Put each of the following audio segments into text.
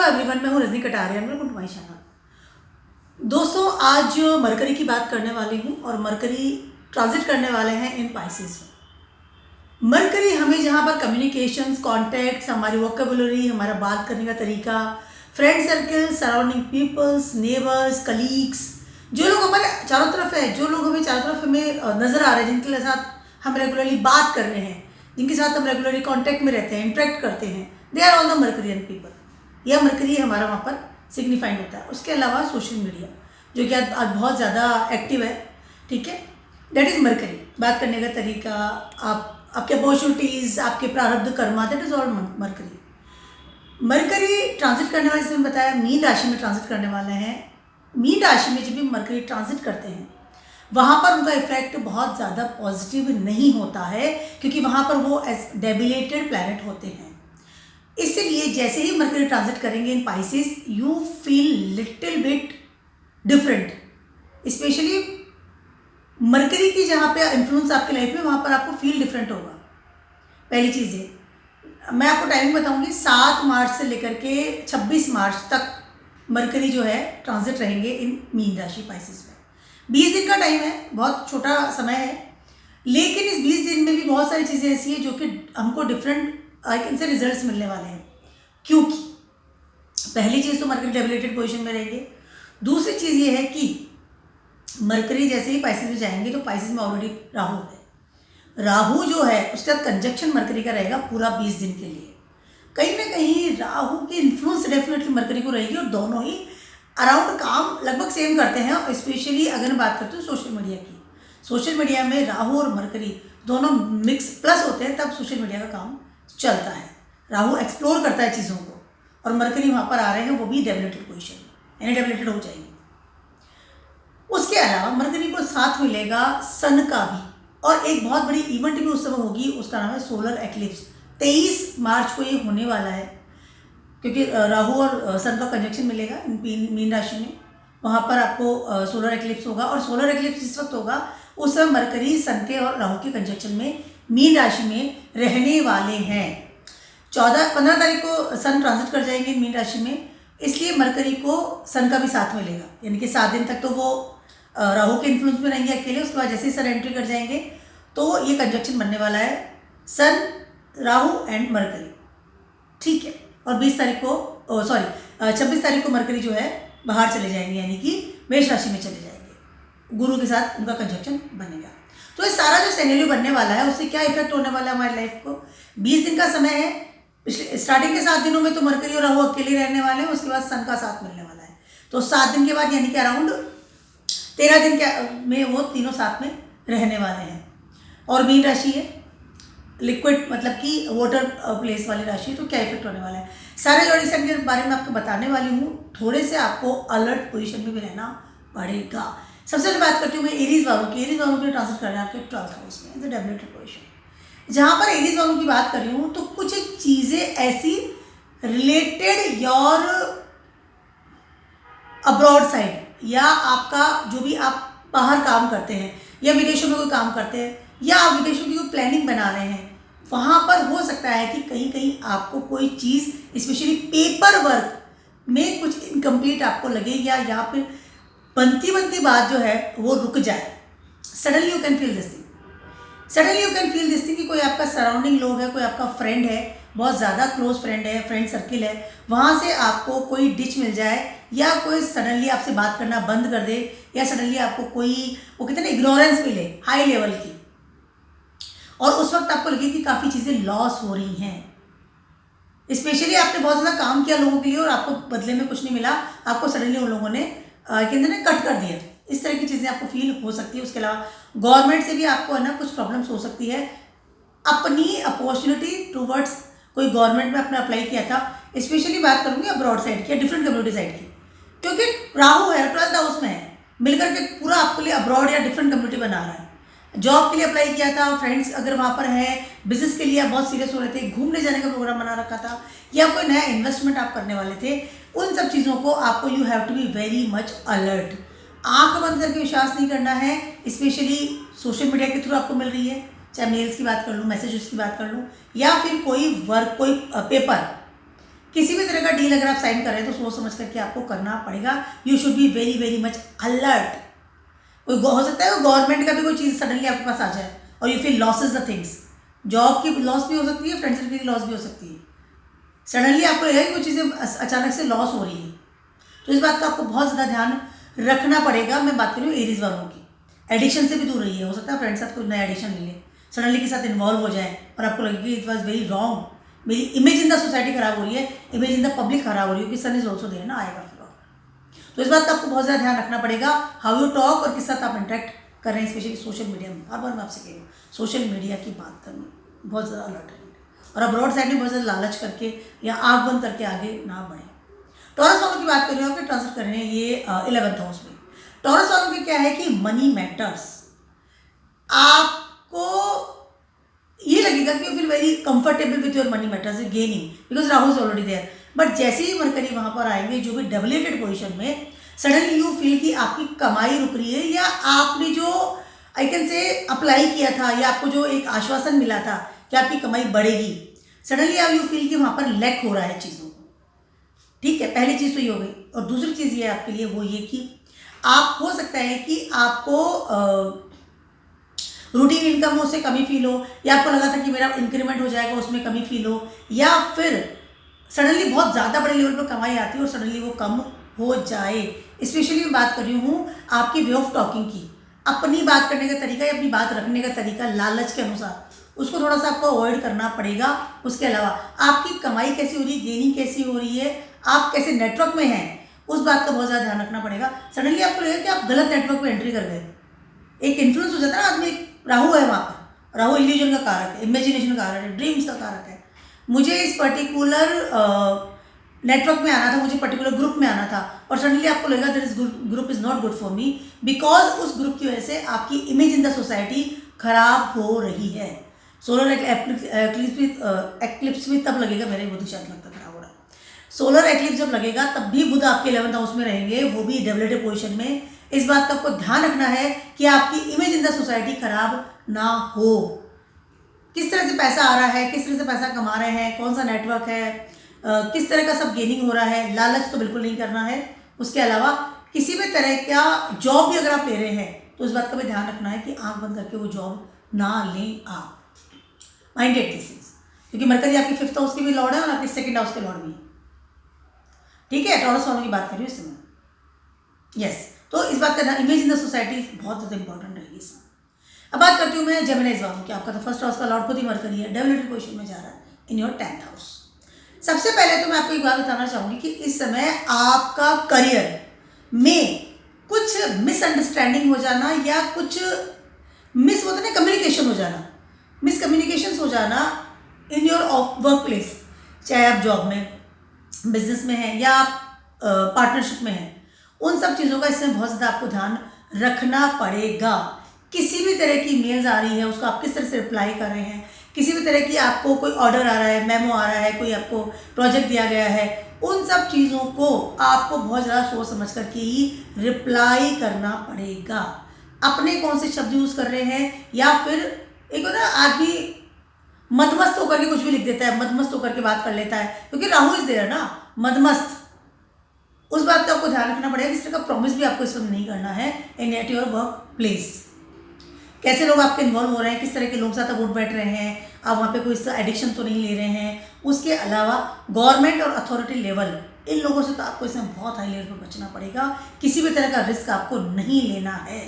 Everyone, मैं हूँ Rajni Kataria. Welcome to my channel. दोस्तों, आज मरकरी की बात करने वाली हूँ और मरकरी ट्रांजिट करने वाले हैं इन पाइसेस में। मरकरी हमें जहाँ पर कम्युनिकेशंस, कॉन्टैक्ट्स, हमारी वोकेबुलरी, हमारा बात करने का तरीका, friend circle, surrounding peoples, neighbours, colleagues, जो लोग हमारे चारों तरफ है, जो लोग हमें चारों तरफ हमें नज़र आ रहे हैं, जिनके साथ हम रेगुलरली बात कर रहे हैं, जिनके साथ हम रेगुलरली कॉन्टैक्ट में रहते हैं, इंटरेक्ट करते हैं, they are all the Mercurian people. यह मरकरी हमारा वहाँ पर सिग्निफाइड होता है। उसके अलावा सोशल मीडिया जो कि आज बहुत ज़्यादा एक्टिव है, ठीक है, दैट इज़ मरकरी। बात करने का तरीका, आपके अपॉर्चुनिटीज़, आपके प्रारब्ध Karma, that is all mercury. Mercury transit करने वाले, जैसे मैंने बताया, मीन राशि में ट्रांजिट करने वाले हैं। मीन राशि में जब भी मरकरी ट्रांजिट करते हैं वहाँ पर उनका इफेक्ट बहुत ज़्यादा पॉजिटिव नहीं होता है, क्योंकि वहाँ पर वो एज डेबिलेटेड प्लैनेट होते हैं। इसलिए जैसे ही मरकरी ट्रांजिट करेंगे in Pisces, you feel little bit different. Specially Mercury की जहाँ पे इन्फ्लुएंस आपकी लाइफ में, वहाँ पर आपको फील डिफरेंट होगा। पहली चीज़ है, मैं आपको टाइमिंग बताऊंगी। 7 मार्च से लेकर के 26 मार्च तक मरकरी जो है ट्रांजिट रहेंगे इन मीन राशि पाइसेस में। 20 दिन का टाइम है, बहुत छोटा समय है, लेकिन इस 20 दिन में भी बहुत सारी चीज़ें ऐसी हैं जो कि हमको different I can say results मिलने वाले हैं। क्योंकि पहली चीज़ तो मरकरी डेबिलेटेड पोजीशन में रहेंगे। दूसरी चीज़ ये है कि मरकरी जैसे ही पाइसेस में जाएंगे तो पाइसेस में ऑलरेडी राहु है। राहु जो है उसके साथ कंजक्शन मरकरी का रहेगा पूरा 20 दिन के लिए। कहीं ना कहीं राहु की इन्फ्लुएंस डेफिनेटली मरकरी को रहेगी, और दोनों ही अराउंड काम लगभग सेम करते हैं। स्पेशली अगर मैं बात करती हूँ सोशल मीडिया की, सोशल मीडिया में राहु और मरकरी दोनों मिक्स प्लस होते हैं, तब सोशल मीडिया का काम चलता है। राहु एक्सप्लोर करता है चीज़ों को, और मरकरी वहाँ पर आ रहे हैं, वो भी डेबिलेटेड पोजीशन में, यानी डेबिलेटेड हो जाएंगे। उसके अलावा मरकरी को साथ मिलेगा सन का भी, और एक बहुत बड़ी इवेंट भी उस समय होगी, उसका नाम है सोलर एक्लिप्स। 23 मार्च को ये होने वाला है, क्योंकि राहु और सन का कंजक्शन मिलेगा मीन राशि में। वहाँ पर आपको सोलर एक्लिप्स होगा, और सोलर एक्लिप्स जिस वक्त होगा उस समय मरकरी सन के और राहु के कंजक्शन में मीन राशि में रहने वाले हैं। 15 तारीख को सन ट्रांजिट कर जाएंगे मीन राशि में, इसलिए मरकरी को सन का भी साथ मिलेगा, यानी कि 7 दिन तक तो वो राहु के इन्फ्लुएंस में रहेंगे अकेले। उसके बाद जैसे ही सन एंट्री कर जाएंगे तो ये कंजक्शन बनने वाला है, सन, राहु एंड मरकरी, ठीक है। और 26 तारीख को मरकरी जो है बाहर चले जाएंगे, यानी कि मेष राशि में चले जाएंगे, गुरु के साथ उनका कंजक्शन बनेगा। तो ये सारा जो सिनेरियो बनने वाला है उससे क्या इफेक्ट होने वाला है हमारी लाइफ को। 20 दिन का समय है। पिछले स्टार्टिंग के 7 दिनों में तो मरकरी और राहु अकेले रहने वाले हैं, उसके बाद सन का साथ मिलने वाला है। तो 7 दिन के बाद यानी कि अराउंड 13 दिन में वो तीनों साथ में रहने वाले हैं। और मीन राशि है, लिक्विड मतलब कि वाटर प्लेस वाली राशि, तो क्या इफेक्ट होने वाला है सारे जोड़ी के बारे में आपको बताने वाली हूँ। थोड़े से आपको अलर्ट पोजीशन में भी रहना पड़ेगा। सबसे पहले बात करती हूँ मैं एरीज वालों की। एरीज वालों के ट्रांसफर करना है आपके 12th हाउस में, डेबिलेटेड पोजीशन। जहाँ पर एरीज वालों की बात कर रही हूँ तो कुछ चीज़ें ऐसी रिलेटेड योर अब्रॉड साइड, या आपका जो भी आप बाहर काम करते हैं या विदेशों में कोई काम करते हैं या आप विदेशों की कोई प्लानिंग बना रहे हैं, वहाँ पर हो सकता है कि कहीं कहीं आपको कोई चीज़ स्पेशली पेपर वर्क में कुछ इनकम्प्लीट आपको लगे, या यहाँ पर बनती बात जो है वो रुक जाए। Suddenly you can feel this thing, suddenly you can feel this thing कि कोई आपका सराउंडिंग लोग है, कोई आपका फ्रेंड है, बहुत ज़्यादा क्लोज फ्रेंड है, फ्रेंड सर्किल है, वहाँ से आपको कोई डिच मिल जाए, या कोई सडनली आपसे बात करना बंद कर दे, या सडनली आपको कोई वो कहते हैं ना इग्नोरेंस मिले हाई लेवल की, और उस वक्त आपको लगे कि काफ़ी चीज़ें लॉस हो रही हैं। स्पेशली आपने बहुत ज़्यादा काम किया लोगों के लिए और आपको बदले में कुछ नहीं मिला, आपको सडनली उन लोगों ने कहते हैं कट कर दिया। इस तरह की चीज़ें आपको फील हो सकती है। उसके अलावा गवर्नमेंट से भी आपको है ना कुछ प्रॉब्लम्स हो सकती है। अपनी अपॉर्चुनिटी टूवर्ड्स कोई गवर्नमेंट में आपने अप्लाई किया था, स्पेशली बात करूँगी अब्रॉड साइड की या डिफरेंट कम्युनिटी साइड की, क्योंकि राहु है 12th हाउस में है, मिलकर के पूरा आपके लिए अब्रॉड या डिफरेंट कम्युनिटी बना रहा है। जॉब के लिए अप्लाई किया था, फ्रेंड्स अगर वहाँ पर है, बिजनेस के लिए आप बहुत सीरियस हो रहे थे, घूमने जाने का प्रोग्राम बना रखा था, या कोई नया इन्वेस्टमेंट आप करने वाले थे, उन सब चीज़ों को आपको you have to be very much alert. आंख बंद करके विश्वास नहीं करना है। स्पेशली सोशल मीडिया के थ्रू आपको मिल रही है, चाहे मेल्स की बात कर लूँ, मैसेजेस की बात कर लूँ, या फिर कोई वर्क, कोई पेपर किसी भी तरह का डील अगर आप साइन कर रहे हैं तो सोच समझ करके आपको करना पड़ेगा। You should be very very much alert. कोई हो सकता है गवर्नमेंट का भी कोई चीज़ सडनली आपके पास आ जाए और you feel losses the things. Job की लॉस भी हो सकती है, फ्रेंड सर्कल की लॉस भी हो सकती है। सडनली आपको लगेगा कि कोई चीज़ें अचानक से लॉस हो रही है, तो इस बात का आपको बहुत ज़्यादा ध्यान रखना पड़ेगा। मैं बात कर रही हूँ एरीज वालों की। एडिक्शन से भी दूर रहिए। हो सकता है फ्रेंड साथ कोई नया एडिक्शन ले ले, सडनली के साथ इन्वॉल्व हो जाए और आपको लगे कि इट वॉज वेरी रॉन्ग, मेरी इमेज इन द सोसाइटी खराब हो रही है, इमेज इन द पब्लिक खराब हो रही है, कि सन इज ऑल्सो देयर ना, आएगा फिर। तो इस बात का आपको बहुत ज़्यादा ध्यान रखना पड़ेगा, हाउ यू टॉक और किस साथ आप इंटरेक्ट कर रहे हैं, स्पेशली सोशल मीडिया में। बार बार मैं आपसे कह रही हूँ सोशल मीडिया की बात करना बहुत ज़्यादा अलर्ट रहेंगे, और अब्रॉड साइड में बहुत ज़्यादा लालच करके या आँख बंद करके आगे ना बढ़े। टॉरस वालों की बात कर रही हूँ, आपके ट्रांसफर कर रहे हैं ये 11th हाउस में। टॉरस वालों के क्या है कि मनी मैटर्स। आपको ये लगेगा कि you feel very comfortable with your money matters, gaining because Rahu is already there. But जैसे ही मरकरी वहाँ पर आएंगे जो भी डबलेटेड पोजिशन में, सडनली यू फील कि आपकी कमाई रुक रही है, या आपने जो आई कैन से अप्लाई किया था या आपको जो एक आश्वासन मिला था कि आपकी कमाई बढ़ेगी, सडनली आप यू फील कि वहाँ पर लैक हो रहा है चीज़ों को। ठीक है, पहली चीज़ तो ये हो गई। और दूसरी चीज़ ये आपके लिए वो ये कि आप हो सकता है कि आपको रूटीन इनकम से कमी फील हो, या आपको लगा था कि मेरा इंक्रीमेंट हो जाएगा उसमें कमी फील हो, या फिर सडनली बहुत ज़्यादा बड़े लेवल पर कमाई आती है और सडनली वो कम हो जाए। स्पेशली मैं बात कर रही हूँ आपकी वे ऑफ टॉकिंग की, अपनी बात करने का तरीका या अपनी बात रखने का तरीका लालच के अनुसार, उसको थोड़ा सा आपको अवॉइड करना पड़ेगा। उसके अलावा आपकी कमाई कैसी हो रही है, गेनिंग कैसी हो रही है, आप कैसे नेटवर्क में हैं, उस बात का बहुत ज़्यादा ध्यान रखना पड़ेगा। सडनली आपको लगेगा कि आप गलत नेटवर्क में एंट्री कर गए, एक इन्फ्लुएंस हो जाता है ना आदमी। राहु है वहाँ पर, राहु इल्यूजन का कारक है, इमेजिनेशन का कारक है, ड्रीम्स का कारक है। मुझे इस पर्टिकुलर नेटवर्क में आना था, मुझे पर्टिकुलर ग्रुप में आना था, और सडनली आपको लगेगा that is group is not good for me, because उस ग्रुप की वजह से आपकी इमेज इन द सोसाइटी खराब हो रही है। सोलर एक्लिप्स भी तब लगेगा, मेरे बुध शायद लगता खराब हो रहा है। सोलर एक्लिप्स जब लगेगा तब भी बुध आपके 11th हाउस में रहेंगे, वो भी डेवलेटेड पोजिशन में। इस बात का आपको ध्यान रखना है कि आपकी इमेज इन द सोसाइटी खराब ना हो। किस तरह से पैसा आ रहा है, किस तरह से पैसा कमा रहे हैं, कौन सा नेटवर्क है, किस तरह का सब गेनिंग हो रहा है, लालच तो बिल्कुल नहीं करना है। उसके अलावा किसी भी तरह का जॉब भी अगर आप ले रहे हैं तो इस बात का भी ध्यान रखना है कि आंख बंद करके वो जॉब ना लें आप। माइंडेड दिस इज, क्योंकि मरकरी आपके 5th हाउस के भी लॉर्ड है और आपके 2nd हाउस के लॉर्ड भी। ठीक है, टॉरस वालों की बात कर रही हूँ इस समय। यस, तो इस बात का इमेज इन द सोसाइटी बहुत ज़्यादा इंपॉर्टेंट रहेगी इसमें। अब बात करती हूँ मैं जेमिनीज वालों की। आपका तो 1st हाउस का लॉर्ड खुद ही मरकरी है, डेवलेटेड पोजीशन में जा रहा है इन योर 10th हाउस। सबसे पहले तो मैं आपको एक बात बताना चाहूँगी कि इस समय आपका करियर में कुछ मिसअंडरस्टैंडिंग हो जाना या कुछ मिस होता ना कम्युनिकेशन हो जाना, मिसकम्युनिकेशन हो जाना इन योर वर्क प्लेस, चाहे आप जॉब में, बिजनेस में हैं या आप पार्टनरशिप में हैं, उन सब चीज़ों का इसमें बहुत ज़्यादा आपको ध्यान रखना पड़ेगा। किसी भी तरह की मेल्स आ रही है उसको आप किस तरह से रिप्लाई कर रहे हैं, किसी भी तरह की आपको कोई ऑर्डर आ रहा है, मेमो आ रहा है, कोई आपको प्रोजेक्ट दिया गया है, उन सब चीज़ों को आपको बहुत ज़्यादा सोच समझ करके ही रिप्लाई करना पड़ेगा। अपने कौन से शब्द यूज़ कर रहे हैं, या फिर एक ना आदमी मदमस्त होकर के कुछ भी लिख देता है, मदमस्त होकर के बात कर लेता है, क्योंकि राहु इज देयर ना, मदमस्त। उस बात का आपको ध्यान रखना पड़ेगा। इस तरह का प्रॉमिस भी आपको इस वक्त नहीं करना है इन एट योर वर्क प्लेस। कैसे लोग आपके इन्वॉल्व हो रहे हैं, किस तरह के लोग साथ आप उठ बैठ रहे हैं, आप वहाँ पे कोई एडिक्शन तो नहीं ले रहे हैं। उसके अलावा गवर्नमेंट और अथॉरिटी लेवल, इन लोगों से तो आपको इसमें बहुत हाई लेवल पर बचना पड़ेगा। किसी भी तरह का रिस्क आपको नहीं लेना है,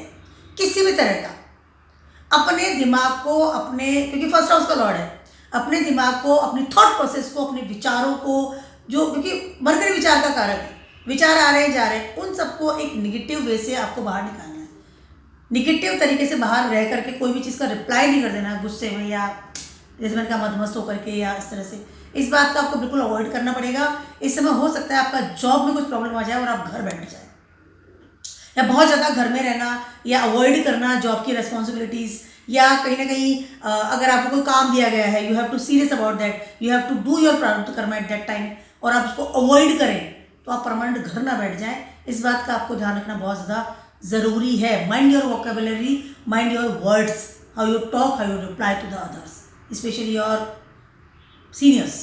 किसी भी तरह का। अपने दिमाग को, अपने, क्योंकि 1st हाउस का लॉर्ड है, अपने दिमाग को, अपनी थॉट प्रोसेस को, अपने विचारों को, जो क्योंकि मरकरी विचार का कारक है, विचार आ रहे हैं जा रहे हैं, उन सबको एक निगेटिव वे से आपको बाहर निकालना है। निगेटिव तरीके से बाहर रह करके कोई भी चीज़ का रिप्लाई नहीं कर देना गुस्से में, या जैसे मैंने कहा मदमस्त होकर के, या इस तरह से। इस बात का आपको बिल्कुल अवॉइड करना पड़ेगा। इस समय हो सकता है आपका जॉब में कुछ प्रॉब्लम आ जाए और आप घर बैठ जाए, या बहुत ज़्यादा घर में रहना, या अवॉइड करना जॉब की रिस्पॉन्सिबिलिटीज़, या कहीं ना कहीं अगर आपको कोई काम दिया गया है, you have to serious about that, you have to do your प्रारंभ कर्म एट दैट टाइम, और आप उसको अवॉइड करें, तो आप परमानेंट घर ना बैठ जाएं। इस बात का आपको ध्यान रखना बहुत ज़्यादा ज़रूरी है। Mind your vocabulary, mind your words, how you talk, how you reply to the others, specially your seniors,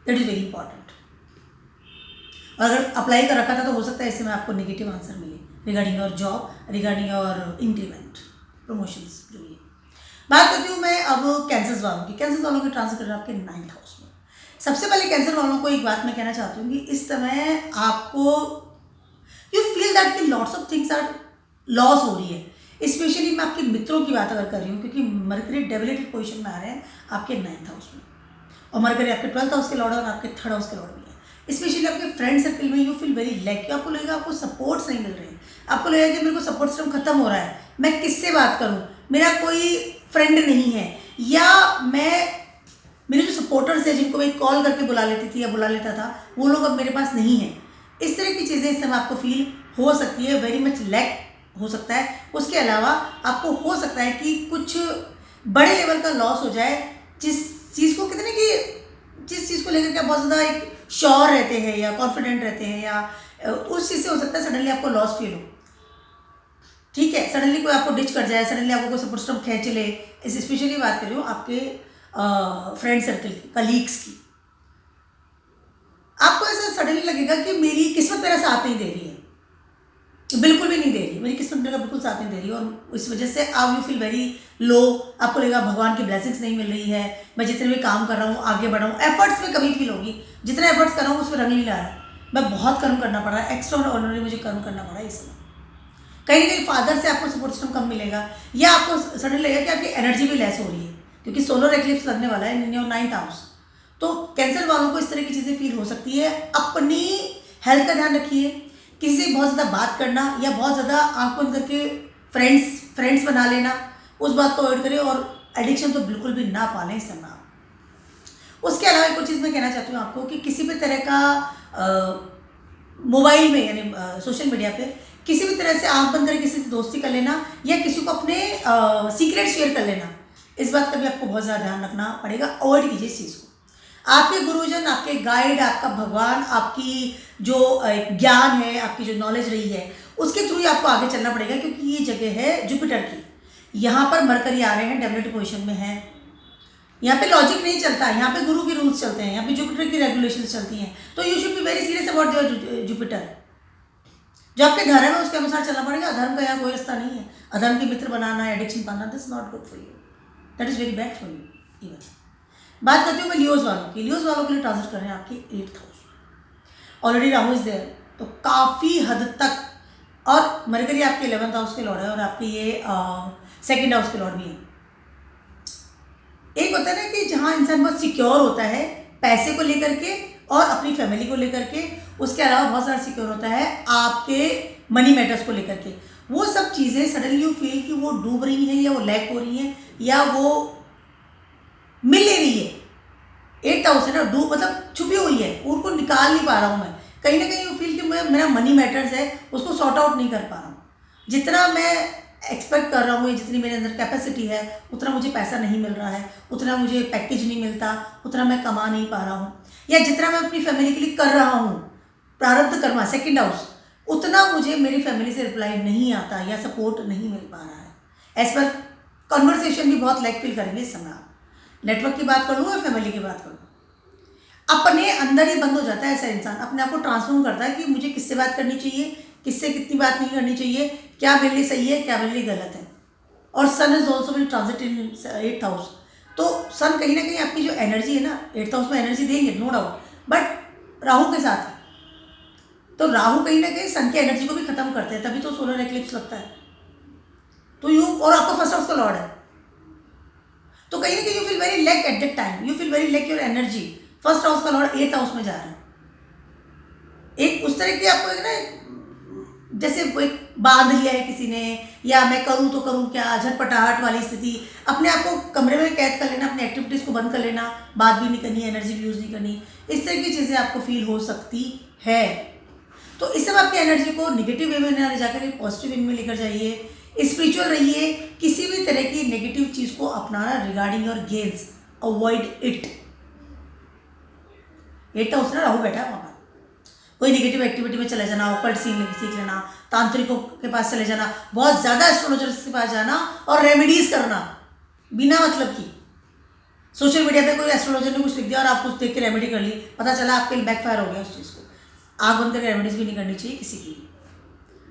that is very important. और अगर अप्लाई कर रखा था तो हो सकता है इससे में आपको नेगेटिव आंसर मिले regarding your job, regarding your increment, promotions जो ये। बात करती हूँ मैं अब कैंसर वालों की। कैंसर वालों की ट्रांसफर कर रहा है आपके 9th हाउस में। सबसे पहले कैंसर वालों को एक बात मैं कहना चाहती हूँ कि इस समय आपको यू फील दैट कि lots of things are loss हो रही है। स्पेशली मैं आपके मित्रों की बात अगर कर रही हूँ, क्योंकि मरकरी डेबिलिटेड पोजीशन में आ रहे हैं आपके 9th हाउस में, और मरकरी आपके 12th हाउस के लॉर्ड और आपके 3rd हाउस के लॉर्ड भी है। स्पेशली आपके फ्रेंड सर्कल में यू फील वेरी लैक, आपको लगेगा आपको सपोर्ट्स नहीं मिल रहे हैं, आपको लगेगा कि मेरे को सपोर्ट सिस्टम खत्म हो रहा है, मैं किससे बात करूँ, मेरा कोई फ्रेंड नहीं है, या मेरे जो सपोर्टर्स हैं जिनको मैं कॉल करके बुला लेती थी या बुला लेता था वो लोग अब मेरे पास नहीं है। इस तरह की चीज़ें इस समय आपको फील हो सकती है, वेरी मच लैक हो सकता है। उसके अलावा आपको हो सकता है कि कुछ बड़े लेवल का लॉस हो जाए, जिस चीज़ को कहते हैं कि जिस चीज़ को लेकर के आप बहुत ज़्यादा एक श्योर रहते हैं या कॉन्फिडेंट रहते हैं, या उस चीज़ से हो सकता है सडनली आपको लॉस फील हो। ठीक है, सडनली कोई आपको डिच कर जाए, सडनली आपको कोई सपोर्ट सिस्टम खींच ले। इस स्पेशली बात कर रही हूँ आपके फ्रेंड सर्कल की, कलीग्स की। आपको ऐसा सडनली लगेगा कि मेरी किस्मत मेरा साथ नहीं दे रही है, बिल्कुल भी नहीं दे रही, मेरी किस्मत मेरा बिल्कुल साथ नहीं दे रही, और इस वजह से आप यू फील वेरी लो। आपको लगेगा भगवान की ब्लेसिंग्स नहीं मिल रही है, मैं जितने भी काम कर रहा हूँ, आगे बढ़ रहा हूँ, एफर्ट्स में कमी फील होगी, जितने एफर्ट्स कर रहा हूँ उसमें रंग नहीं ला रहा है, मैं बहुत कर्म करना पड़ रहा है, एक्स्ट्रा ऑर्डिनरी मुझे कर्म करना पड़ा है। इसमें कहीं ना कहीं फादर से आपको सपोर्ट सिस्टम कम मिलेगा, या आपको सडनली लगेगा कि आपकी एनर्जी भी लेस हो रही है, क्योंकि सोलर एक्लिप्स लगने वाला है इन योर 9th हाउस। तो कैंसर वालों को इस तरह की चीज़ें फील हो सकती है। अपनी हेल्थ का ध्यान रखिए, किसी से बहुत ज़्यादा बात करना या बहुत ज़्यादा आंख बंद करके फ्रेंड्स बना लेना, उस बात को अवॉइड करें, और एडिक्शन तो बिल्कुल भी ना पालें इस समय। उसके अलावा एक और चीज़ मैं कहना चाहती हूँ आपको कि किसी भी तरह का मोबाइल में यानी सोशल मीडिया पे किसी भी तरह से आंख बंद करके किसी से दोस्ती कर लेना, या किसी को अपने सीक्रेट शेयर कर लेना, इस बात का भी आपको बहुत ज़्यादा ध्यान रखना पड़ेगा। अवॉइड कीजिए इस चीज़ को। आपके गुरुजन, आपके गाइड, आपका भगवान, आपकी जो ज्ञान है, आपकी जो नॉलेज रही है, उसके थ्रू ही आपको आगे चलना पड़ेगा, क्योंकि ये जगह है जुपिटर की। यहाँ पर मरकरी आ रहे हैं, डेबिलिटी पोजीशन में है, यहाँ पे लॉजिक नहीं चलता, यहाँ पे गुरु के रूल्स चलते हैं, यहाँ पे जुपिटर की रेगुलेशंस चलती हैं। तो you should be very serious about your Jupiter. जो आपके धर्म है उसके अनुसार चलना पड़ेगा। अधर्म का यहाँ कोई रास्ता नहीं है। अधर्म के मित्र बनाना, एडिक्शन पाना, this not good for you, that is very bad for you even. बात करती हूँ मैं लियोज वालों की। लियोज वालों के लिए ट्रांजिट कर रहे हैं आपके 8th हाउस में। ऑलरेडी राहु इज देयर, तो काफ़ी हद तक, और मरकरी आपके 11th हाउस के लॉर्ड है, और आपके ये 2nd हाउस के लॉर्ड भी है। एक होता है ना कि जहाँ इंसान बहुत सिक्योर होता है पैसे को लेकर के और अपनी फैमिली को लेकर के, उसके अलावा बहुत ज़्यादा सिक्योर होता है आपके मनी मैटर्स को लेकर के। वो सब चीज़ें सडनली यू फील कि वो डूब रही हैं, या वो लैक हो रही हैं, या वो मिल ले रही है। 8th हाउस है ना, डूब मतलब छुपी हुई है, उनको निकाल नहीं पा रहा हूँ मैं। कहीं ना कहीं यू फील कि मेरा मनी मैटर्स है, उसको सॉर्ट आउट नहीं कर पा रहा हूँ। जितना मैं एक्सपेक्ट कर रहा हूँ, या जितनी मेरे अंदर कैपेसिटी है, उतना मुझे पैसा नहीं मिल रहा है, उतना मुझे पैकेज नहीं मिलता, उतना मैं कमा नहीं पा रहा हूँ, या जितना मैं अपनी फैमिली के लिए कर रहा हूँ, प्रारब्ध कर्मा 2nd हाउस, उतना मुझे मेरी फैमिली से रिप्लाई नहीं आता या सपोर्ट नहीं मिल पा रहा है। एज पर कन्वर्सेशन भी बहुत लैक फील करेंगे इस समय। नेटवर्क की बात करूँ या फैमिली की बात करूँ, अपने अंदर ही बंद हो जाता है ऐसा इंसान। अपने आप को ट्रांसफॉर्म करता है कि मुझे किससे बात करनी चाहिए, किससे कितनी बात नहीं करनी चाहिए, क्या मेरे लिए सही है, क्या मेरे लिए गलत है। और sun is also will transit in 8th house. तो सन कहीं ना कहीं आपकी जो एनर्जी है ना, 8th हाउस में एनर्जी देंगे नो डाउट, बट राहु के साथ है, तो राहु कहीं ना कहीं सन की एनर्जी को भी खत्म करते हैं, तभी तो सोलर एक्लिप्स लगता है। तो यू, और आपका 1st हाउस का लॉर्ड है, तो कहीं ना कहीं you feel very lack at that time, you feel very lack your energy. 1st house का लॉर्ड 8th हाउस में जा रहा है। एक उस तरह की आपको एक ना, जैसे एक बांध लिया है किसी ने, या मैं करूँ तो करूँ क्या, झटपटाहट वाली स्थिति, अपने आप को कमरे में कैद कर लेना, अपनी एक्टिविटीज़ को बंद कर लेना, बात भी नहीं करनी, एनर्जी भी यूज़ नहीं करनी, इस तरह की चीज़ें आपको फील हो सकती है। तो इस समय आपकी एनर्जी को निगेटिव वे में ना ले जाकर पॉजिटिव वे में लेकर जाइए, स्पिरिचुअल रहिए, किसी भी तरह की नेगेटिव चीज़ को अपनाना regarding your gains, avoid it. 8th house ना राहु बैठा है वहाँ पर, कोई नेगेटिव एक्टिविटी में चले जाना, ऑकल्ट सीख लेना, तांत्रिकों के पास चले जाना, बहुत ज़्यादा एस्ट्रोलॉजर्स के पास जाना और रेमेडीज़ करना बिना मतलब की। सोशल मीडिया पे कोई एस्ट्रोलॉजर ने कुछ लिख दिया और आप कुछ देख के रेमेडी कर ली, पता चला आपके लिए बैकफायर हो गया उस चीज़ को। आग बंद करके रेमेडीज भी नहीं करनी चाहिए किसी की।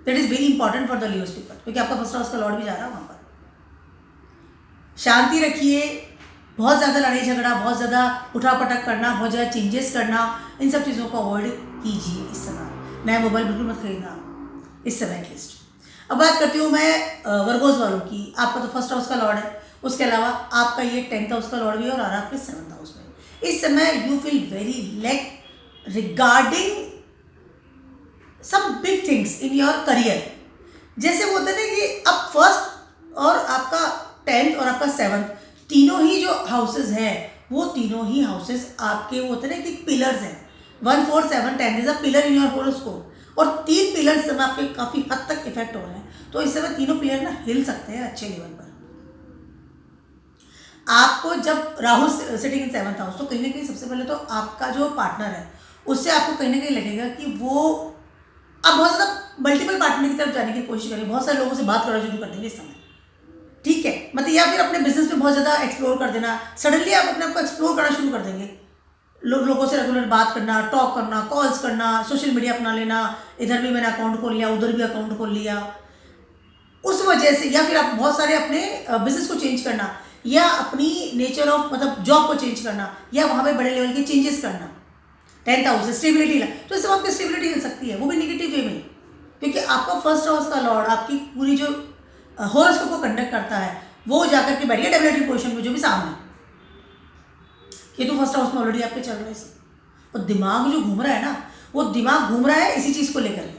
That is very important for the Leos people, क्योंकि आपका फर्स्ट हाउस का लॉर्ड भी जा रहा है वहाँ पर। शांति रखिए, बहुत ज़्यादा लड़ाई झगड़ा, बहुत ज़्यादा उठापटक करना, बहुत ज़्यादा चेंजेस करना, इन सब चीज़ों को अवॉइड कीजिए इस समय। नया मोबाइल बिल्कुल मत खरीदना इस समय एटलीस्ट। अब बात करती हूँ मैं वर्गोस वालों की। आपका तो फर्स्ट हाउस का लॉर्ड है, उसके अलावा आपका ये 10th हाउस का लॉर्ड भी है और आ रहा है आपके 7th हाउस में। इस समय you feel very lack regarding some big things in your career. जैसे बोलते हैं ना कि अब फर्स्ट और आपका 10th और आपका 7th तीनों ही जो हाउसेस हैं, वो तीनों ही हाउसेस आपके वो होते हैं ना कि पिलर्स हैं। 1, 4, 7, 10 is a pillar in your horoscope, और 3 पिलर इस समय आपके काफ़ी हद तक इफेक्ट हो रहे हैं। तो इस समय तीनों पिलर ना हिल सकते हैं अच्छे लेवल पर। आपको जब Rahu sitting in 7th house, तो कहीं ना कहीं सबसे पहले तो आपका जो पार्टनर है उससे आपको कहीं ना कहीं लगेगा कि वो आप बहुत ज़्यादा मल्टीपल पार्टनर की तरफ जाने की कोशिश करें, बहुत सारे लोगों से बात करना शुरू कर देंगे इस समय, ठीक है। मतलब या फिर अपने बिजनेस में बहुत ज़्यादा एक्सप्लोर कर देना, सडनली आप अपने आप को एक्सप्लोर करना शुरू कर देंगे। लोगों से रेगुलर बात करना, टॉक करना, कॉल्स करना, सोशल मीडिया अपना लेना, इधर भी मैंने अकाउंट खोल लिया, उधर भी अकाउंट खोल लिया, उस वजह से। या फिर आप बहुत सारे अपने बिजनेस को चेंज करना, या अपनी नेचर ऑफ मतलब जॉब को चेंज करना, या वहाँ पे बड़े लेवल के चेंजेस करना। 10th हाउस स्टेबिलिटी, तो इससे आपकी स्टेबिलिटी मिल सकती है, वो भी नेगेटिव वे में, क्योंकि आपका फर्स्ट हाउस का लॉर्ड आपकी पूरी जो हॉरोस्कोप को कंडक्ट करता है वो जाकर के बैठ गया डेबिलिटी पोजीशन में, जो भी सामने ये तो फर्स्ट हाउस में ऑलरेडी आपके चल रहे हैं। और दिमाग जो घूम रहा है ना, वो दिमाग घूम रहा है इसी चीज़ को लेकर के।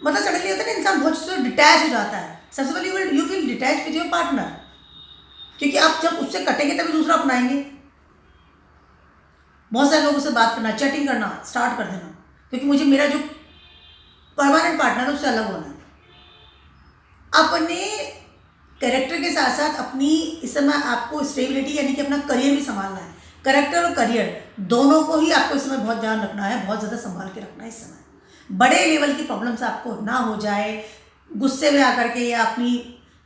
मतलब सडनली होता है ना, इंसान बहुत से डिटैच हो जाता है। सबसे पहले you feel detach with your partner, क्योंकि आप जब उससे कटेंगे तभी दूसरा अपनाएंगे। बहुत सारे लोगों से बात करना, चैटिंग करना स्टार्ट कर देना, क्योंकि मुझे मेरा जो परमानेंट पार्टनर है उससे अलग होना है। अपने कैरेक्टर के साथ साथ अपनी इस समय आपको स्टेबिलिटी यानी कि अपना करियर भी संभालना है। कैरेक्टर और करियर दोनों को ही आपको इस समय बहुत ध्यान रखना है, बहुत ज़्यादा संभाल के रखना है इस समय। बड़े लेवल की प्रॉब्लम्स आपको ना हो जाए, गुस्से में आकर के, या अपनी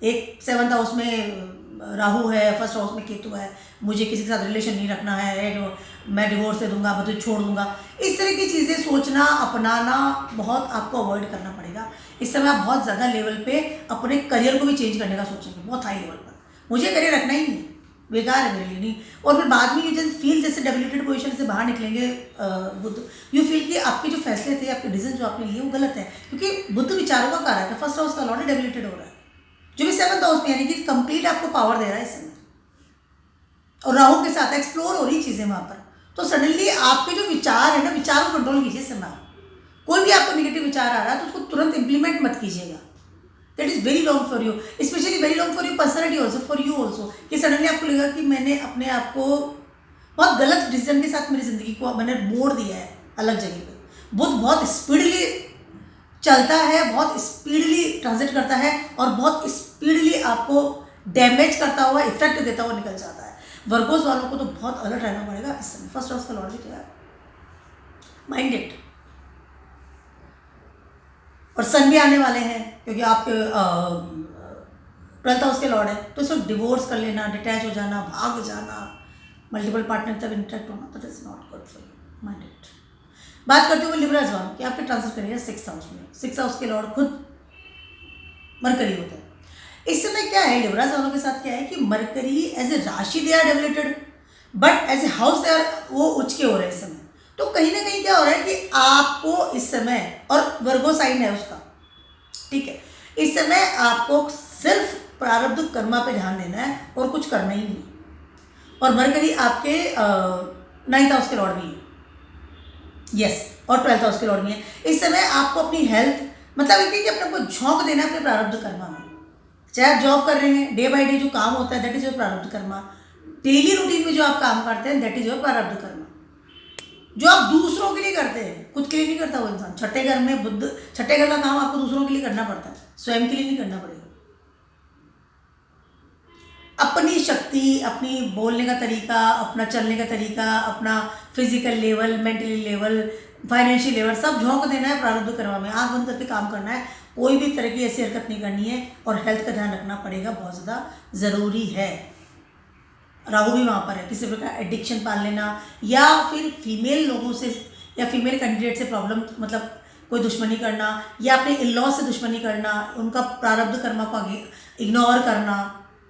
एक 7th हाउस में राहु है, फर्स्ट हाउस में केतु है, मुझे किसी के साथ रिलेशन नहीं रखना है, मैं डिवोर्स दे दूंगा, मैं तुझे छोड़ दूंगा, इस तरह की चीज़ें सोचना अपनाना बहुत आपको अवॉइड करना पड़ेगा। इस समय आप बहुत ज़्यादा लेवल पे अपने करियर को भी चेंज करने का सोचेंगे, बहुत हाई लेवल पर, मुझे करियर रखना ही नहीं, बेकार है मेरे लिए नहीं। और फिर बाद में यू जस्ट फील जैसे डेबिलिटेड पोजीशन से बाहर निकलेंगे बुद्ध, यू फील कि आपके जो फैसले थे, आपके डिसीजन जो आपने लिए वो गलत है, क्योंकि बुद्ध विचारों का कारक है, फर्स्ट हाउस का लॉर्ड डेबिलिटेड हो रहा है, जो भी 7th हाउस में यानी कि कंप्लीट आपको पावर दे रहा है इस समय, और राहु के साथ एक्सप्लोर हो रही चीज़ें वहाँ पर। तो सडनली आपके जो विचार है ना, विचारों को कंट्रोल कीजिए इस समय। कोई भी आपको नेगेटिव विचार आ रहा है तो उसको तुरंत इंप्लीमेंट मत कीजिएगा, that is very long for you, specially very long for your personality also, for you also, कि सडनली आपको लगेगा कि मैंने अपने आप को बहुत गलत डिसीजन के साथ मेरी ज़िंदगी को मैंने मोड़ दिया है अलग जगह पे। बुध बहुत स्पीडली चलता है, बहुत स्पीडली ट्रांजिट करता है, और बहुत स्पीडली आपको डैमेज करता हुआ, इफेक्ट देता हुआ निकल जाता है। वर्गोस वालों को तो बहुत अलर्ट रहना पड़ेगा इस समय। फर्स्ट हाउस का लॉर्ड क्या है, माइंडेड, और सन भी आने वाले हैं, क्योंकि आप 12th हाउस के लॉर्ड है, तो इसको डिवोर्स कर लेना, डिटैच हो जाना, भाग जाना, मल्टीपल पार्टनर तब इंटरेक्ट होना, that is not good for you, minded. बात करती हूँ लिब्राज वालों कि आपके ट्रांसफर करेंगे 6th हाउस में। 6th हाउस के लॉर्ड खुद मरकरी होता है। इस समय क्या है लिब्राज वालों के साथ, क्या है कि mercury as a rashi they are debilitated, but as a house they are वो उच्च के हो रहे हैं इस समय। तो कहीं ना कहीं क्या हो रहा है कि आपको इस समय, और वर्गो साइन है उसका, ठीक है, इस समय आपको सिर्फ प्रारब्ध कर्मा पे ध्यान देना है और कुछ करना ही नहीं। और मरकरी आपके 9th हाउस के लॉर्ड भी है, यस, और 12th हाउस के लॉर्ड भी है। इस समय आपको अपनी हेल्थ, मतलब एक कि अपने को झोंक देना है अपने प्रारब्ध कर्मा में। चाहे आप जॉब कर रहे हैं, डे बाय डे जो काम होता है दैट इज योर प्रारब्ध कर्मा। डेली रूटीन में जो आप काम करते हैं दैट इज योर प्रारब्ध कर्मा। जो आप दूसरों के लिए करते हैं, खुद के लिए नहीं करता वो इंसान। छठे घर में बुद्ध, छठे घर का काम आपको दूसरों के लिए करना पड़ता है, स्वयं के लिए नहीं करना पड़ेगा। अपनी शक्ति, अपनी बोलने का तरीका, अपना चलने का तरीका, अपना physical level, mentally level, financial level सब झोंक देना है प्रारब्ध कर्मा में। आँख बंद करके काम करना है, कोई भी तरह की ऐसी हरकत नहीं करनी है, और हेल्थ का ध्यान रखना पड़ेगा, बहुत ज़्यादा ज़रूरी है। राहु भी वहाँ पर है, किसी प्रकार एडिक्शन पाल लेना, या फिर फीमेल लोगों से या फीमेल कैंडिडेट से प्रॉब्लम, मतलब कोई दुश्मनी करना, या अपने इन लॉ से दुश्मनी करना, उनका प्रारब्ध कर्मा को इग्नोर करना,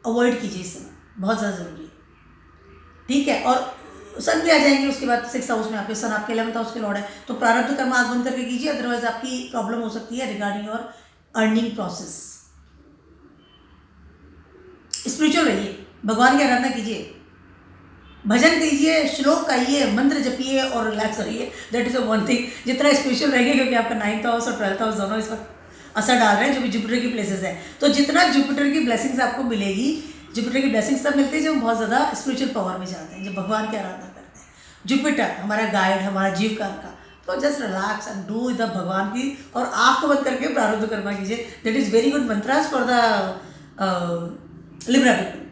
अवॉइड कीजिए इस समय, बहुत ज़्यादा ज़रूरी है। ठीक है, और सन भी आ जाएंगे उसके बाद 6 हाउस में, आपके सन आपके 11th हाउस के लॉर्ड है, तो प्रारब्ध कर्म आग बंद करके कीजिए, अदरवाइज आपकी प्रॉब्लम हो सकती है regarding your earning process. Spiritual रहिए, भगवान की आराधना कीजिए, भजन कीजिए, श्लोक गाइए, मंत्र जपिए और रिलैक्स रहिए। That is one thing. जितना स्पिरिचुअल रहेंगे, क्योंकि आपका 9th हाउस और 12th हाउस दोनों इस वक्त असर डाल रहे हैं, जो भी जुपिटर की प्लेसेस है, तो जितना जुपिटर की ब्लेसिंग्स आपको मिलेगी, जुपिटर की ब्लेसिंग्स तब मिलती है जब हम बहुत ज़्यादा स्पिरिचुअल पावर में जाते हैं, जब भगवान की आराधना करते हैं। जुपिटर हमारा गाइड, हमारा जीवकार का, तो just relax and do the भगवान की, और आँख बंद करके प्रारब्ध कर्मा कीजिए। That is very good mantras for the Libra people.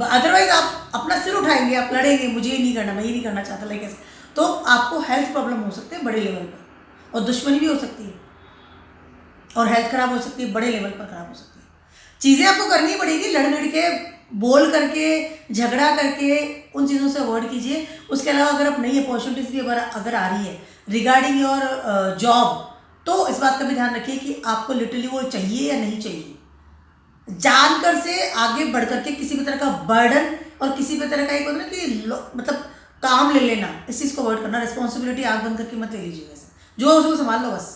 Otherwise आप अपना सिर उठाएंगे, आप लड़ेंगे, मुझे ये नहीं करना, मैं ये नहीं करना चाहता, लाइक ऐसे, तो आपको हेल्थ प्रॉब्लम हो सकते हैं बड़े लेवल पर, और दुश्मनी भी हो सकती है, और हेल्थ खराब हो सकती है, बड़े लेवल पर खराब हो सकती है। चीज़ें आपको करनी पड़ेगी, लड़ लड़ के, बोल करके, झगड़ा करके, उन चीज़ों से अवॉइड कीजिए। उसके अलावा अगर आप नई अपॉर्चुनिटीज़ भी अगर आ रही है रिगार्डिंग योर जॉब, तो इस बात का भी ध्यान रखिए कि आपको लिटरली वो चाहिए या नहीं चाहिए। जानकर से आगे बढ़ करके किसी भी तरह का बर्डन और किसी भी तरह का एक होता है ना कि मतलब काम ले लेना, इस चीज़ को अवॉइड करना। रिस्पॉन्सिबिलिटी आग बंद करके मत ले लीजिए, वैसे जो है उसको संभाल लो बस,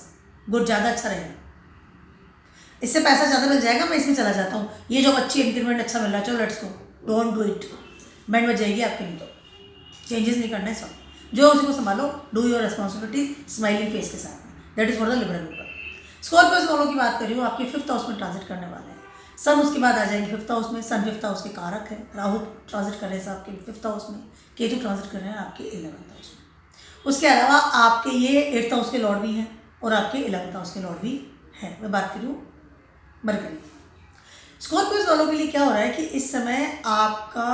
गुड, ज़्यादा अच्छा रहेगा, इससे पैसा ज़्यादा मिल जाएगा, मैं इसमें चला जाता हूँ, ये जॉब अच्छी, इंक्रीमेंट अच्छा मिल रहा है, चलो let's go, don't do it, band बज जाएगी आपके लिए। तो चेंजेस नहीं करना है, सब जो है उसी को संभालो, do your responsibilities smiling face के साथ में। That is for the liberal people. Scorpios वालों की बात कर रही हूँ, आपके 5th हाउस में ट्रांजिट करने वाले हैं सन, उसके बाद आ जाएंगे 5th हाउस में। सन 5th हाउस के कारक है, राहु ट्रांजिट कर रहे हैं आपके 5th हाउस में, केतु ट्रांजिट कर रहे हैं आपके 11th हाउस में। उसके अलावा आपके ये 8th हाउस के लॉर्ड भी हैं और आपके 11th हाउस के लॉर्ड भी हैं। मैं बात करूँ मरकरी। स्कॉर्पियोस वालों के लिए क्या हो रहा है कि इस समय आपका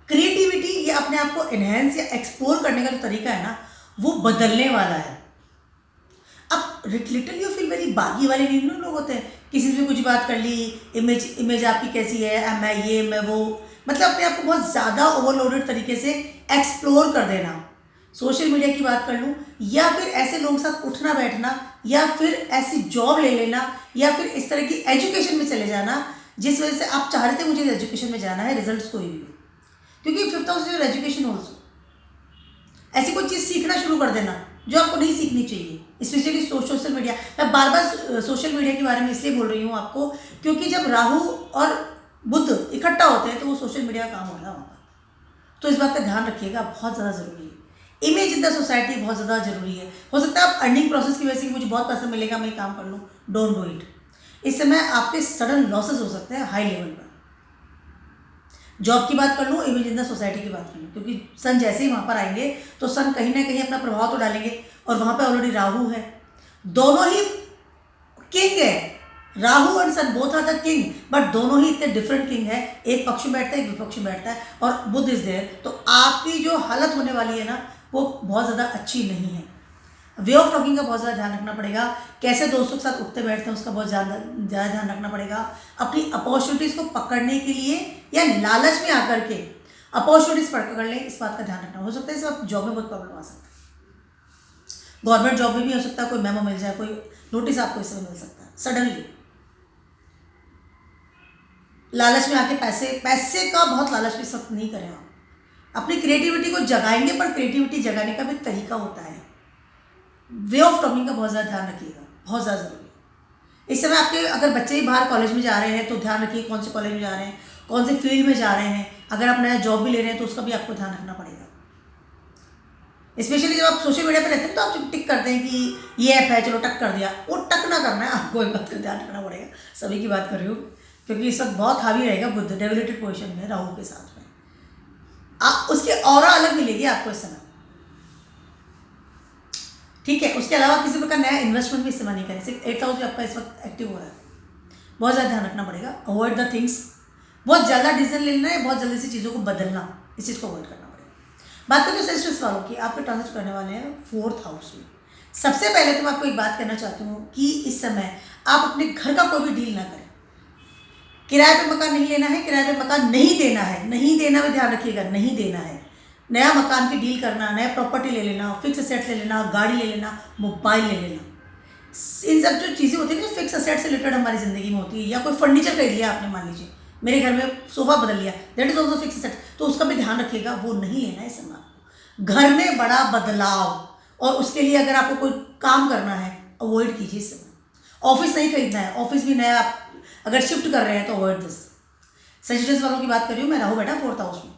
क्रिएटिविटी या अपने आप को एनहेंस या एक्सप्लोर करने का जो तरीका है ना, वो बदलने वाला है। अब लिटरली यू फील वेरी बागी वाले नहीं लोग होते हैं, किसी से भी कुछ बात कर ली, इमेज आपकी कैसी है, मैं ये मैं वो, मतलब अपने आप को बहुत ज़्यादा ओवरलोडेड तरीके से एक्सप्लोर कर देना। सोशल मीडिया की बात कर लूँ, या फिर ऐसे लोगों के साथ उठना बैठना, या फिर ऐसी जॉब ले लेना, या फिर इस तरह की एजुकेशन में चले जाना जिस वजह से आप चाह रहे थे मुझे एजुकेशन में जाना है, रिजल्ट्स कोई भी हो, क्योंकि 5th house your education also. ऐसी कोई चीज़ सीखना शुरू कर देना जो आपको नहीं सीखनी चाहिए, स्पेशली सोशल मीडिया। मैं बार बार सोशल मीडिया के बारे में इसलिए बोल रही हूँ आपको, क्योंकि जब राहु और बुध इकट्ठा होते हैं तो वो सोशल मीडिया का काम होता है वहाँ पर। तो इस बात का ध्यान रखिएगा, बहुत ज़्यादा ज़रूरी है। इमेज इन द सोसाइटी बहुत ज़्यादा जरूरी है। हो सकता है आप अर्निंग प्रोसेस की वजह से मुझे बहुत पैसा मिलेगा, मैं काम कर लूँ, डोंट डू इट। इस समय आपके सडन लॉसेस हो सकते हैं हाई लेवल पर। जॉब की बात कर लूँ, इमेज इन द सोसाइटी की बात कर लूँ, क्योंकि सन जैसे ही वहाँ पर आएंगे तो सन कहीं ना कहीं अपना प्रभाव तो डालेंगे, और वहाँ पे ऑलरेडी राहु है, दोनों ही किंग है, Rahu and sun both are the king, but दोनों ही इतने डिफरेंट किंग है, एक पक्ष में बैठता है, एक विपक्ष में बैठता है, और बुध इज देयर। तो आपकी जो हालत होने वाली है ना, वो बहुत ज़्यादा अच्छी नहीं है। वे ऑफ टॉकिंग का बहुत ज़्यादा ध्यान रखना पड़ेगा, कैसे दोस्तों के साथ उठते बैठते हैं उसका बहुत ज़्यादा ध्यान रखना पड़ेगा। अपनी अपॉर्चुनिटीज़ को पकड़ने के लिए या लालच में आकर के अपॉर्चुनिटीज़ पकड़ लें, इस बात का ध्यान रखना। हो सकता है इस वक्त जॉब में बहुत प्रॉब्लम आ सकता है, गवर्नमेंट जॉब में भी हो सकता है, कोई मेमो मिल जाए, कोई नोटिस आपको इसमें मिल सकता है सडनली। लालच में आके पैसे का बहुत लालच इस वक्त नहीं करें। आप अपनी क्रिएटिविटी को जगाएंगे, पर क्रिएटिविटी जगाने का भी तरीका होता है। वे ऑफ टॉकिंग का बहुत ज़्यादा ध्यान रखिएगा, बहुत ज़्यादा ज़रूरी है। इस समय आपके अगर बच्चे ही बाहर कॉलेज में जा रहे हैं तो ध्यान रखिए कौन से कॉलेज में जा रहे हैं, कौन से फील्ड में जा रहे हैं। अगर आप नया जॉब भी ले रहे हैं तो उसका भी आपको ध्यान रखना पड़ेगा। स्पेशली जब आप सोशल मीडिया पर रहते हैं तो आप टिक करते हैं कि ये ऐप है, चलो टक कर दिया, वो टक ना करना है आपको, एक बात का ध्यान रखना पड़ेगा। सभी की बात कर रही हूँ, क्योंकि इस वक्त बहुत हावी रहेगा बुध डेबिलिटेड पोजिशन में राहु के साथ में, आप उसकी ऑरा अलग मिलेगी आपको इस समय, ठीक है। उसके अलावा किसी प्रकार नया इन्वेस्टमेंट भी इस्तेमाल नहीं करें। सिर्फ 8th हाउस भी आपका इस वक्त एक्टिव हो रहा है, बहुत ज़्यादा ध्यान रखना पड़ेगा। अवॉइड द थिंग्स, बहुत ज़्यादा डिसीजन लेना है, बहुत जल्दी से चीज़ों को बदलना, इस चीज़ को अवॉइड करना पड़ेगा। बात करें सेल्सियस वालों की, आपके ट्रांजिट करने वाले हैं 4th हाउस में। सबसे पहले तो मैं आपको एक बात कहना चाहती हूँ कि इस समय आप अपने घर का कोई भी डील ना करें। किराए पे मकान नहीं लेना है, किराए पे मकान नहीं देना है, नहीं देना में ध्यान रखिएगा, नहीं देना है। नया मकान की डील करना, नया प्रॉपर्टी ले लेना, फिक्स असेट ले लेना, गाड़ी ले लेना, मोबाइल ले लेना, इन सब जो चीज़ें होती है ना, फिक्स असेट से रिलेटेड हमारी ज़िंदगी में होती है। या कोई फर्नीचर खरीद लिया आपने, मान लीजिए मेरे घर में सोफ़ा बदल लिया, that is also fix asset, तो उसका भी ध्यान रखिएगा, वो नहीं लेना है इस समय आपको। घर में बड़ा बदलाव और उसके लिए अगर आपको कोई काम करना है, अवॉइड कीजिए इस समय। ऑफिस नहीं खरीदना है, ऑफिस भी नया आप अगर शिफ्ट कर रहे हैं तो अवॉइड दिस। सजिटेरियस वालों की बात कर रही हूँ मैं, राहु बैठा 4th हाउस में,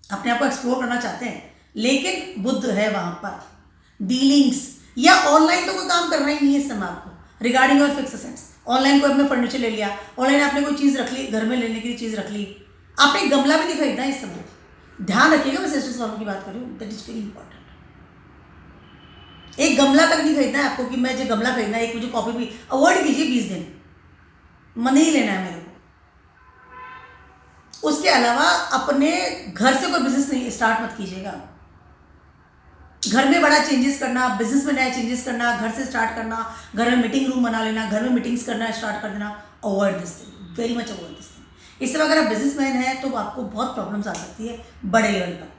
अपने आप को एक्सप्लोर करना चाहते हैं, लेकिन बुध है वहाँ पर। डीलिंग्स या ऑनलाइन तो कोई काम करना ही नहीं है इस समय आपको रिगार्डिंग और फिक्स असेट्स। ऑनलाइन कोई आपने फर्नीचर ले लिया, ऑनलाइन आपने कोई चीज़ रख ली, घर में लेने के लिए चीज़ रख ली, आपने गमला भी नहीं खरीदना है इस समय। ध्यान रखिएगा, मैं सजिटेरियस वालों की बात कर रही हूँ, दैट इज वेरी इंपॉर्टेंट। एक गमला तक नहीं खरीदना है आपको कि मैं जो गमला खरीदना है, एक मुझे कॉपी भी अवॉइड कीजिए 20 दिन, मन नहीं लेना है मेरे को। उसके अलावा अपने घर से कोई बिजनेस नहीं स्टार्ट मत कीजिएगा। घर में बड़ा चेंजेस करना, बिजनेस में नया चेंजेस करना, घर से स्टार्ट करना, घर में मीटिंग रूम बना लेना, घर में मीटिंग्स करना स्टार्ट कर देना, avoid this thing, very much avoid this thing. इस समय अगर आप बिजनेसमैन हैं तो आपको बहुत प्रॉब्लम्स आ सकती है बड़े लेवल पर।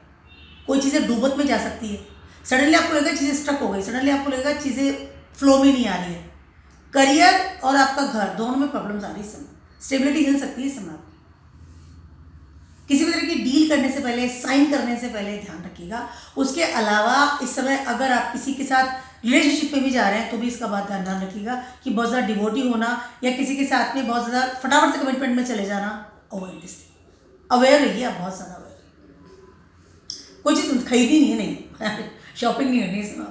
कोई चीज़ें डूबत में जा सकती है, सडनली आपको लगेगा चीज़ें स्ट्रक हो गई, सडनली आपको लगेगा चीज़ें फ्लो में नहीं आ रही है। करियर और आपका घर दोनों में प्रॉब्लम्स आ रही है इस समय, स्टेबिलिटी हिल सकती है इस समय। किसी भी तरह की डील करने से पहले, साइन करने से पहले ध्यान रखिएगा। उसके अलावा इस समय अगर आप किसी के साथ रिलेशनशिप में भी जा रहे हैं तो भी इसका बात ध्यान रखिएगा कि बहुत ज़्यादा डिवोटी होना या किसी के साथ में बहुत ज़्यादा फटाफट से कमिटमेंट में चले जाना, अवॉइड दिस थिंग। अवेयर रहिए आप, बहुत ज़्यादा अवेयर। कोई चीज़ खरीदी नहीं है, नहीं शॉपिंग नहीं करनी इसमें।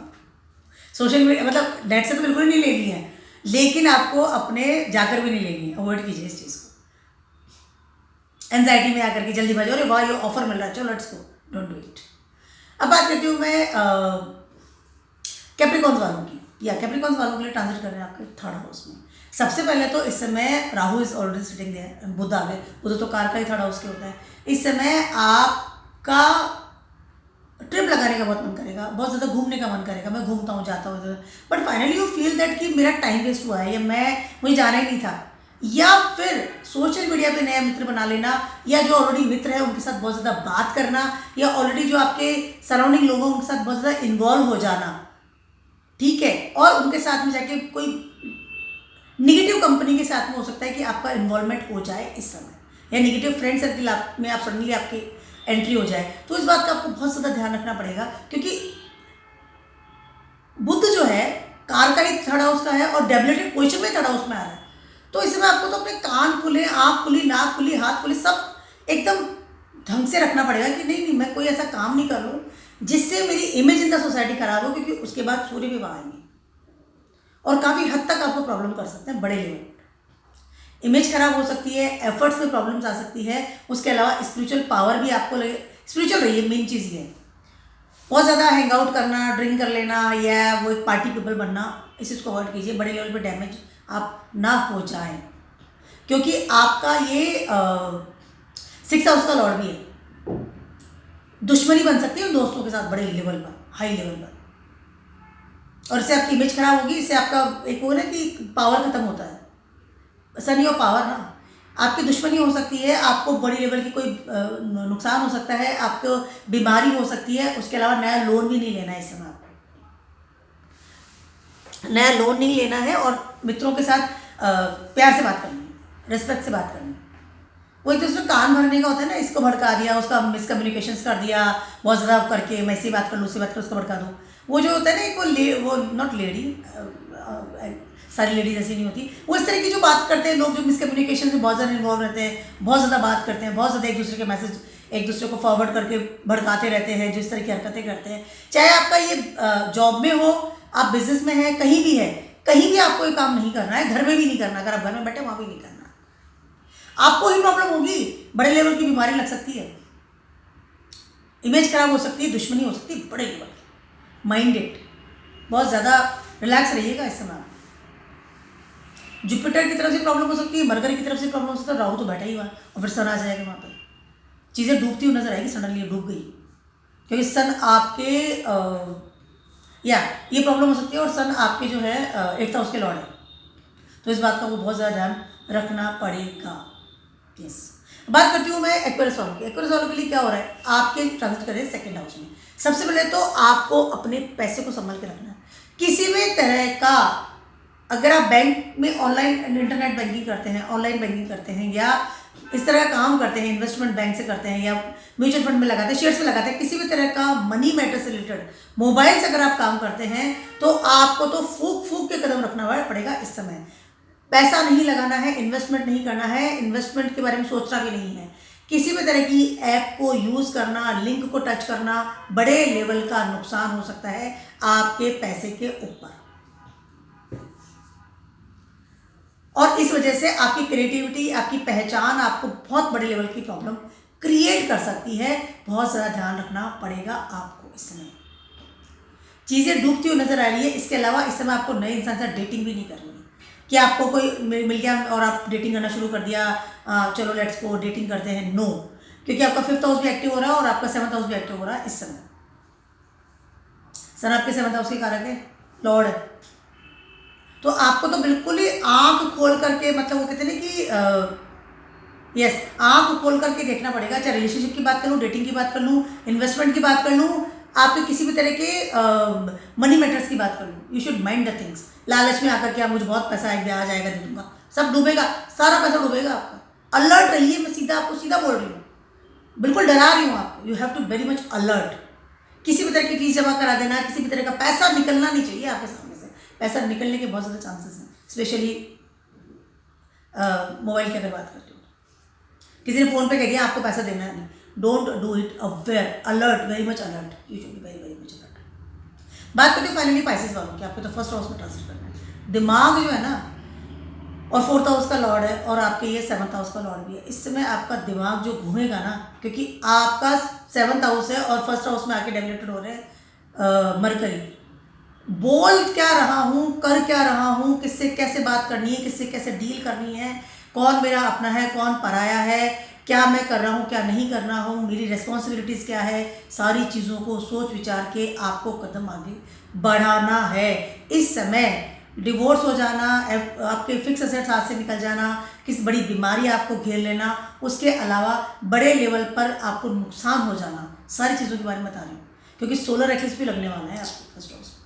सोशल मीडिया मतलब नेट से तो बिल्कुल नहीं लेनी है, लेकिन आपको अपने जाकर भी नहीं लेनी है, अवॉइड कीजिए इस चीज़ को। एंजाइटी में आकर के जल्दी भाजो, अरे वाह ये ऑफर मिल रहा है, चलो let's go, don't do it. अब बात करती हूँ मैं कैप्रिकॉन्स वालों की, या कैप्रिकॉन्स वालों के लिए ट्रांजिट कर रहे हैं आपके 3rd हाउस में। सबसे पहले तो इस समय Rahu is already sitting there, Budh आ गए, बुध तो कार का ही 3rd हाउस के होता है। इस समय आपका ट्रिप लगाने का बहुत मन करेगा, बहुत ज़्यादा घूमने का मन करेगा, मैं घूमता हूँ, जाता हूँ, but finally you feel that कि मेरा टाइम वेस्ट हुआ है, या मुझे जाना ही नहीं था। या फिर सोशल मीडिया पे नया मित्र बना लेना, या जो ऑलरेडी मित्र है उनके साथ बहुत ज़्यादा बात करना, या ऑलरेडी जो आपके सराउंडिंग लोग हैं उनके साथ बहुत ज़्यादा इन्वॉल्व हो जाना, ठीक है। और उनके साथ में जाके कोई निगेटिव कंपनी के साथ में हो सकता है कि आपका इन्वॉल्वमेंट हो जाए इस समय, या निगेटिव फ्रेंड सर्किल में आप सडनली आपकी एंट्री हो जाए। तो इस बात का आपको बहुत ज़्यादा ध्यान रखना पड़ेगा, क्योंकि बुध जो है कार का ही 3rd हाउस का है और डेबिलिटेड पोजिशन में 3rd हाउस में आ रहा है। तो इस समय आपको तो अपने कान खुले, आँख खुली, नाक खुली, हाथ खुली, सब एकदम ढंग से रखना पड़ेगा कि नहीं मैं कोई ऐसा काम नहीं कर लूँ जिससे मेरी इमेज इन द सोसाइटी खराब हो, क्योंकि उसके बाद सूर्य भी आएंगे और काफ़ी हद तक आपको प्रॉब्लम कर सकते हैं बड़े लेवल। इमेज खराब हो सकती है, एफर्ट्स में प्रॉब्लम्स आ सकती है। उसके अलावा स्पिरिचुअल पावर भी आपको लगे, स्पिरिचुअल रहिए, मेन चीज़ ये है। बहुत ज़्यादा हैंग आउट करना, ड्रिंक कर लेना, या वो एक पार्टी पीपल बनना, इस चीज़ को अवॉइड कीजिए। बड़े लेवल पे डैमेज आप ना हो जाएं, क्योंकि आपका ये 6th हाउस का लॉर्ड भी है। दुश्मनी बन सकती है दोस्तों के साथ बड़े लेवल पर, हाई लेवल पर, और इससे आपकी इमेज खराब होगी। इससे आपका एक वो ना कि पावर खत्म होता है, सन योर पावर ना, आपकी दुश्मनी हो सकती है, आपको बड़ी लेवल की कोई नुकसान हो सकता है, आपको बीमारी हो सकती है। उसके अलावा नया लोन भी नहीं लेना है इस समय, आपको नया लोन नहीं लेना है। और मित्रों के साथ प्यार से बात करनी है, रिस्पेक्ट से बात करनी है। वो एक दूसरे कान भरने का होता है ना, इसको भड़का दिया, उसका मिसकम्युनिकेशंस कर दिया बहुत ज़्यादा करके, मैं ऐसी बात कर लूँ, उससे बात कर, उसको भड़का दूँ। वो जो होता है ना एक वो नॉट लेडी, सारी लेडीज ऐसी नहीं होती, वो इस तरह की जो बात करते हैं लोग, जो मिसकम्युनिकेशन में बहुत ज़्यादा इन्वॉल्व रहते हैं, बहुत ज़्यादा बात करते हैं, बहुत ज़्यादा एक दूसरे के मैसेज एक दूसरे को फॉरवर्ड करके भड़काते रहते हैं, जिस तरह की हरकतें करते हैं। चाहे आपका ये जॉब में हो, आप बिजनेस में हैं, कहीं भी है, कहीं भी आपको ये काम नहीं करना है, घर में भी नहीं करना। अगर आप घर में बैठे वहाँ भी नहीं करना, आपको ही प्रॉब्लम होगी, बड़े लेवल की बीमारी लग सकती है, इमेज खराब हो सकती है, दुश्मनी हो सकती है बड़े लेवल। माइंडेड, बहुत ज़्यादा रिलैक्स रहिएगा इस समय। जुपिटर की तरफ से प्रॉब्लम हो सकती है, मरकरी की तरफ से प्रॉब्लम हो सकता है, राहु तो बैठा ही हुआ है, और फिर सन आ जाएगा वहाँ पर, चीज़ें डूबती हुई नजर आएगी, सडनली डूब गई, क्योंकि सन आपके ये प्रॉब्लम हो सकती है। और सन आपके जो है 8th हाउस के लॉर्ड है, तो इस बात का वो बहुत ज़्यादा ध्यान रखना पड़ेगा। यस, बात करती हूँ मैं एक्वेरियस वालों की। एक्वेरियस वालों के लिए क्या हो रहा है, आपके ट्रांजिट कर रहे हैं सेकंड हाउस में। सबसे पहले तो आपको अपने पैसे को संभाल के रखना है। किसी भी तरह का, अगर आप बैंक में ऑनलाइन इंटरनेट बैंकिंग करते हैं, ऑनलाइन बैंकिंग करते हैं, या इस तरह का काम करते हैं, इन्वेस्टमेंट बैंक से करते हैं, या म्यूचुअल फंड में लगाते हैं, शेयर्स में लगाते हैं, किसी भी तरह का मनी मैटर से रिलेटेड मोबाइल से अगर आप काम करते हैं, तो आपको तो फूक फूक के कदम रखना पड़ेगा इस समय। पैसा नहीं लगाना है, इन्वेस्टमेंट नहीं करना है, इन्वेस्टमेंट के बारे में सोचना भी नहीं है। किसी भी तरह की ऐप को यूज़ करना, लिंक को टच करना, बड़े लेवल का नुकसान हो सकता है आपके पैसे के ऊपर, और इस वजह से आपकी क्रिएटिविटी, आपकी पहचान आपको बहुत बड़े लेवल की प्रॉब्लम क्रिएट कर सकती है। बहुत ज़्यादा ध्यान रखना पड़ेगा आपको इस समय। चीज़ें डूबती हुई नजर आ रही है। इसके अलावा इस समय आपको नए इंसान से डेटिंग भी नहीं करनी है कि आपको कोई मिल गया और आप डेटिंग करना शुरू कर दिया, चलो लेट्स गो डेटिंग करते हैं, नो। क्योंकि आपका 5th हाउस भी एक्टिव हो रहा है और आपका 7th हाउस भी एक्टिव हो रहा है इस समय। सन आपके 7th हाउस के कारक है, लॉर्ड है, तो आपको तो बिल्कुल ही आंख खोल करके, मतलब वो कहते हैं ना कि यस, आंख खोल करके देखना पड़ेगा। चाहे रिलेशनशिप की बात करूँ, डेटिंग की बात कर लूँ, इन्वेस्टमेंट की बात कर लूँ, आपके किसी भी तरह के मनी मैटर्स की बात कर लूँ, you should mind the things. लालच में आकर के आप मुझे बहुत पैसा आएगा, ब्याज आएगा, दे दूंगा, सब डूबेगा, सारा पैसा डूबेगा आपका। अलर्ट रहिए, मैं सीधा आपको सीधा बोल रही हूँ, बिल्कुल डरा रही हूँ आपको। You have to very much alert. किसी भी तरह की फीस जमा करा देना, किसी भी तरह का पैसा निकलना नहीं चाहिए आपके सामने से। पैसा निकलने के बहुत ज़्यादा चांसेस हैं, स्पेशली मोबाइल की अगर बात करते हो। किसी ने फ़ोन पे कह दिया आपको पैसा देना है, नहीं, don't do it. Aware, alert, very much alert, you should be very very much alert. बात करते हैं फाइनली पाइसेस वालों की। आपको तो फर्स्ट हाउस में ट्रांसफर करना है। दिमाग जो है ना, और 4th हाउस का लॉर्ड है, और आपके ये 7th हाउस का लॉर्ड भी है। इस समय आपका दिमाग जो घूमेगा ना, क्योंकि आपका 7th हाउस है और 1st हाउस में आके डेवलेटेड हो रहे हैं मरकरी। बोल क्या रहा हूँ, कर क्या रहा हूँ, किससे कैसे बात करनी है, किससे कैसे डील करनी है, कौन मेरा अपना है, कौन पराया है, क्या मैं कर रहा हूँ, क्या नहीं कर रहा हूँ, मेरी रिस्पॉन्सिबिलिटीज़ क्या है, सारी चीज़ों को सोच विचार के आपको कदम आगे बढ़ाना है। इस समय डिवोर्स हो जाना, आपके फिक्स असेट्स हाथ से निकल जाना, किसी बड़ी बीमारी आपको घेर लेना, उसके अलावा बड़े लेवल पर आपको नुकसान हो जाना, सारी चीज़ों के बारे में बता रही हूँ। क्योंकि सोलर एक्लिप्स भी लगने वाला है आपको फर्स्ट हाउस में।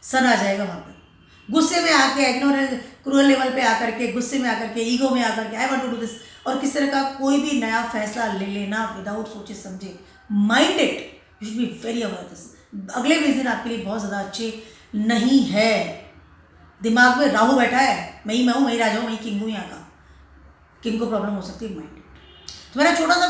सन आ जाएगा वहाँ पर, गुस्से में आके, इग्नोरेंस, क्रूअल लेवल पे आकर के, गुस्से में आकर के, ईगो में आकर के, I want to do this, और किस तरह का कोई भी नया फैसला ले लेना विदाउट सोचे समझे। Mind it, you should be very aware this. अगले 20 दिन आपके लिए बहुत ज़्यादा अच्छे नहीं है। दिमाग में राहु बैठा है, मैं ही हूँ, मैं ही राजा हूँ, मैं ही किंग हूँ यहाँ का। किंग को प्रॉब्लम हो सकती है, माइंड इट। तो मेरा छोटा सा